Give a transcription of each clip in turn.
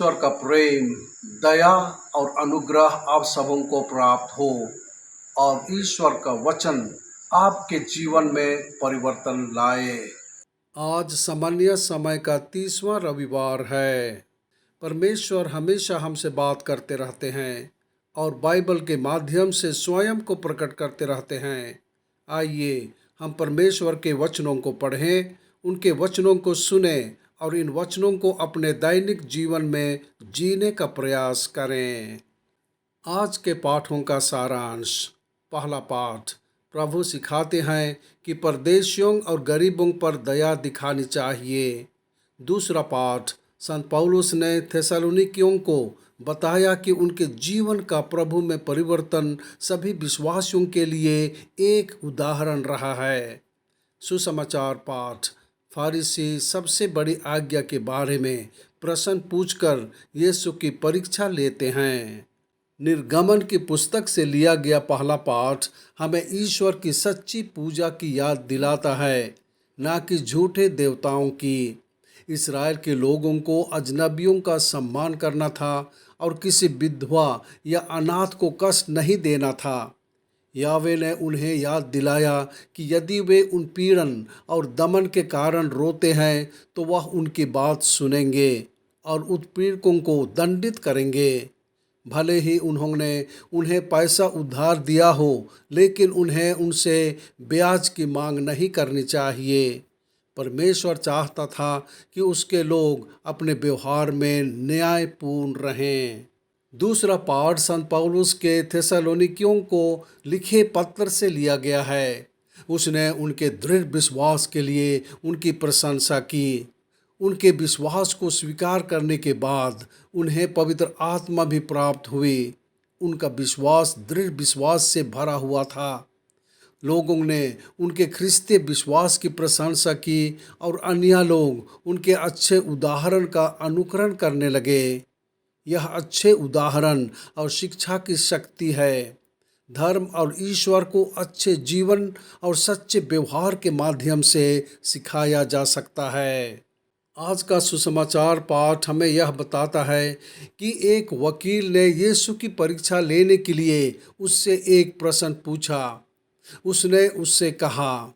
ईश्वर का प्रेम, दया और अनुग्रह आप सबों को प्राप्त हो और ईश्वर का वचन आपके जीवन में परिवर्तन लाए। आज सामान्य समय का 30वां रविवार है। परमेश्वर हमेशा हमसे बात करते रहते हैं और बाइबल के माध्यम से स्वयं को प्रकट करते रहते हैं। आइए हम परमेश्वर के वचनों को पढ़ें, उनके वचनों को सुनें और इन वचनों को अपने दैनिक जीवन में जीने का प्रयास करें। आज के पाठों का सारांश। पहला पाठ, प्रभु सिखाते हैं कि परदेशियों और गरीबों पर दया दिखानी चाहिए। दूसरा पाठ, संत पौलुस ने थेसलोनिकियों को बताया कि उनके जीवन का प्रभु में परिवर्तन सभी विश्वासियों के लिए एक उदाहरण रहा है। सुसमाचार पाठ, फारिसी सबसे बड़ी आज्ञा के बारे में प्रश्न पूछकर यीशु की परीक्षा लेते हैं। निर्गमन की पुस्तक से लिया गया पहला पाठ हमें ईश्वर की सच्ची पूजा की याद दिलाता है, ना कि झूठे देवताओं की। इस्राएल के लोगों को अजनबियों का सम्मान करना था और किसी विधवा या अनाथ को कष्ट नहीं देना था। यावे ने उन्हें याद दिलाया कि यदि वे उन पीड़न और दमन के कारण रोते हैं तो वह उनकी बात सुनेंगे और उत्पीड़कों को दंडित करेंगे। भले ही उन्होंने उन्हें पैसा उधार दिया हो, लेकिन उन्हें उनसे ब्याज की मांग नहीं करनी चाहिए। परमेश्वर चाहता था कि उसके लोग अपने व्यवहार में न्यायपूर्ण रहें। दूसरा पाठ संत पौलुस के थेसलोनिकियों को लिखे पत्र से लिया गया है। उसने उनके दृढ़ विश्वास के लिए उनकी प्रशंसा की। उनके विश्वास को स्वीकार करने के बाद उन्हें पवित्र आत्मा भी प्राप्त हुई। उनका विश्वास दृढ़ विश्वास से भरा हुआ था। लोगों ने उनके ख्रिस्ती विश्वास की प्रशंसा की और अन्य लोग उनके अच्छे उदाहरण का अनुकरण करने लगे। यह अच्छे उदाहरण और शिक्षा की शक्ति है। धर्म और ईश्वर को अच्छे जीवन और सच्चे व्यवहार के माध्यम से सिखाया जा सकता है। आज का सुसमाचार पाठ हमें यह बताता है कि एक वकील ने यीशु की परीक्षा लेने के लिए उससे एक प्रश्न पूछा। उसने उससे कहा,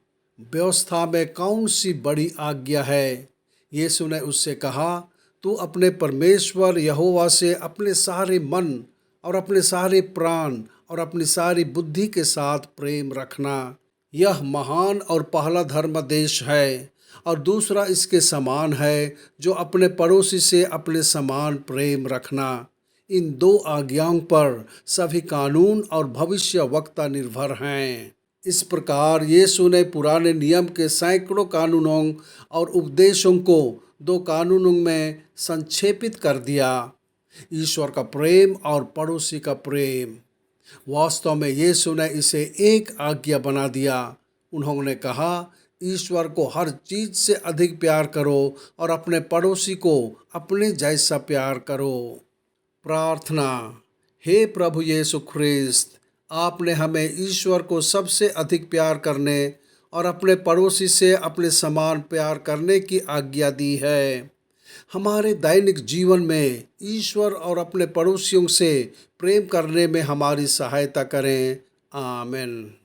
व्यवस्था में कौन सी बड़ी आज्ञा है? यीशु ने उससे कहा, तू अपने परमेश्वर यहोवा से अपने सारे मन और अपने सारे प्राण और अपनी सारी बुद्धि के साथ प्रेम रखना। यह महान और पहला धर्मादेश है और दूसरा इसके समान है, जो अपने पड़ोसी से अपने समान प्रेम रखना। इन दो आज्ञाओं पर सभी कानून और भविष्यवक्ता निर्भर हैं। इस प्रकार यीशु ने पुराने नियम के सैकड़ों कानूनों और उपदेशों को दो कानूनों में संक्षेपित कर दिया, ईश्वर का प्रेम और पड़ोसी का प्रेम। वास्तव में यीशु ने इसे एक आज्ञा बना दिया। उन्होंने कहा, ईश्वर को हर चीज से अधिक प्यार करो और अपने पड़ोसी को अपने जैसा प्यार करो। प्रार्थना। हे प्रभु यीशु ख्रिस्त, आपने हमें ईश्वर को सबसे अधिक प्यार करने और अपने पड़ोसी से अपने समान प्यार करने की आज्ञा दी है। हमारे दैनिक जीवन में ईश्वर और अपने पड़ोसियों से प्रेम करने में हमारी सहायता करें। आमीन।